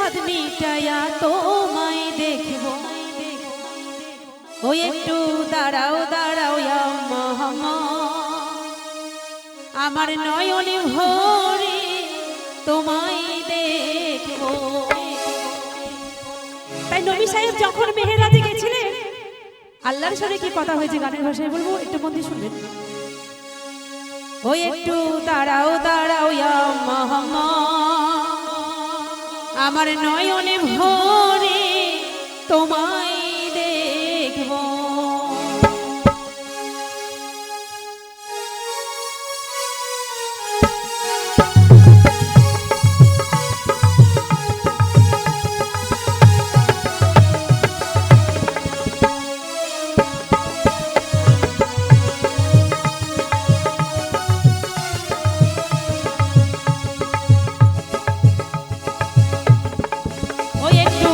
সাধ মিটাইয়া তোমায় দেখবো। ও একটু দাঁড়াও দাঁড়াও আম্মা, আমার নয়নে ভরে তোমায় দেখবো। তাই নবী সাহেব যখন মেহেরাজে গেছিলেন, আল্লাহর সাথে কি কথা হয়েছে গানের ভাষায় বলবো, একটু মন দিয়ে শুনবেন। ও একটু দাঁড়াও দাঁড়াও আম্মা, আমার নয়নে ভরে তোমায় দেখবো। একটু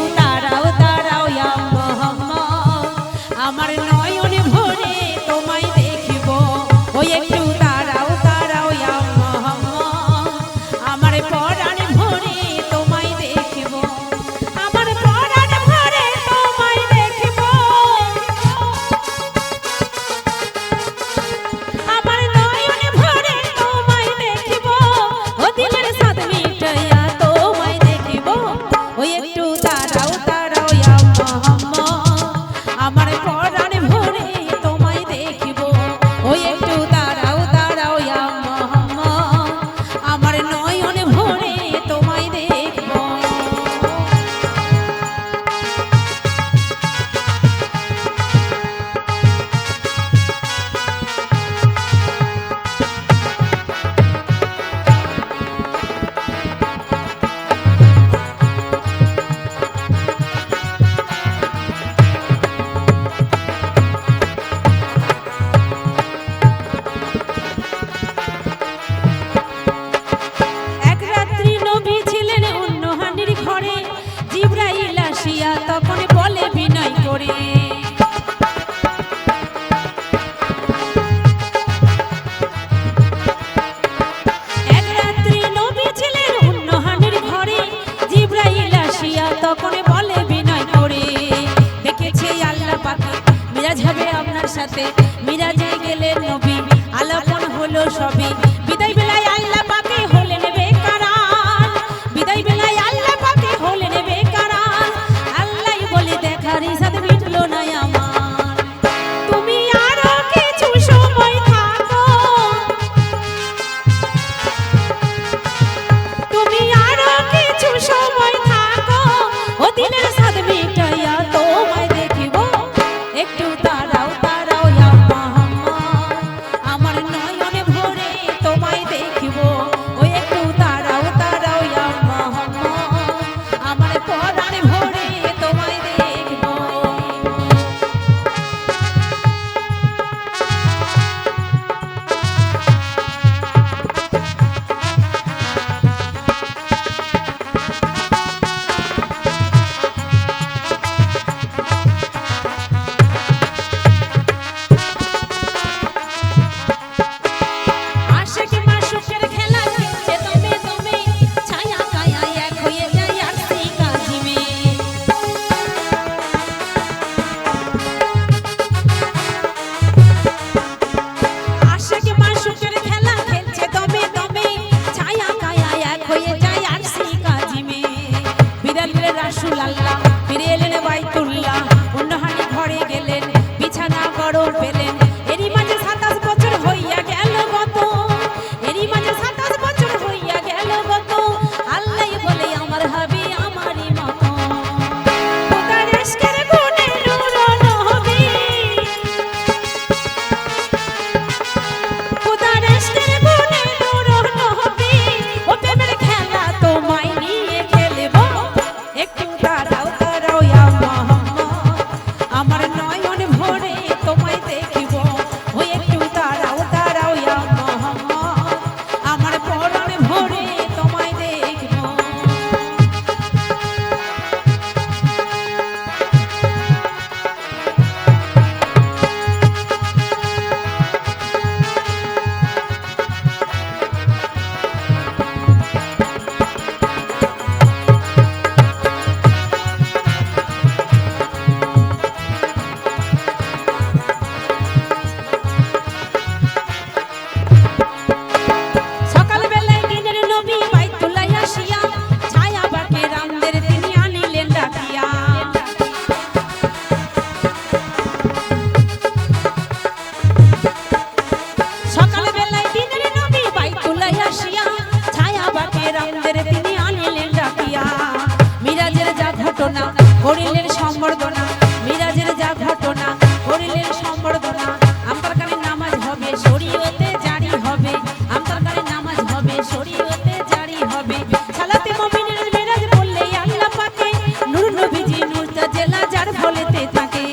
করিলেন সম্বর্ধনা মিরাজের যা ঘটনা করিলেন সম্বর্ধনা আমার কানে নামাজ হবে শরীয়তে জারি হবে আমার কানে নামাজ হবে শরীয়তে জারি হবে সালাতে মুমিনের মিরাজ বললে আল্লাহ পাকে নূর নবীজি নূর তাজেলা যার ফলেতে থাকে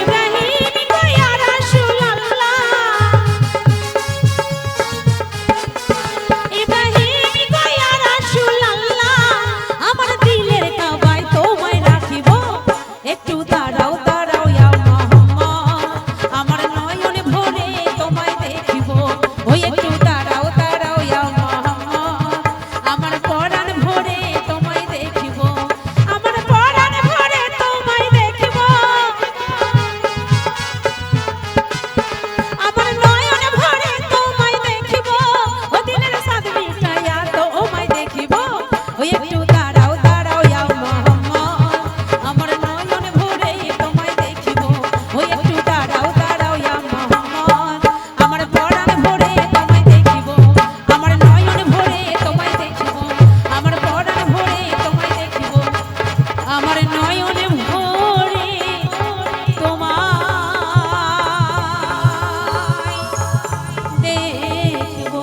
ইব্রাহিম কয়া রাসূলুল্লাহ ইব্রাহিম কয়া রাসূলুল্লাহ আমার দিলের কাবায় তোমায় রাখিব একটু দাঁড়াও দাঁড়াও ইয়া মুহাম্মদ আমার নয়ন ভরে তোমায় দেখিব ওই একটু দাঁড়াও দাঁড়াও ইয়া মুহাম্মদ আমার পরাণ ভরে তোমায় দেখিব আমার পরাণ ভরে তোমায় দেখিব আমার নয়ন ভরে তোমায় দেখিব ও দিলের সাদ মিটাইয়া তোমায় দেখিব ওই একটু দাঁড়াও দাঁড়াও ইয়া মুহাম্মদ আমার নয়ন ভরে তোমায় দেখিব ওই একটু দাঁড়াও দাঁড়াও ইয়া মুহাম্মদ আমার পরাণ ভরে তোমায় দেখিব আমার নয়ন ভরে তোমায় দেখিব আমার পরাণ ভরে তোমায় দেখিব আমার নয়ন ভরে তোমায় দেখিব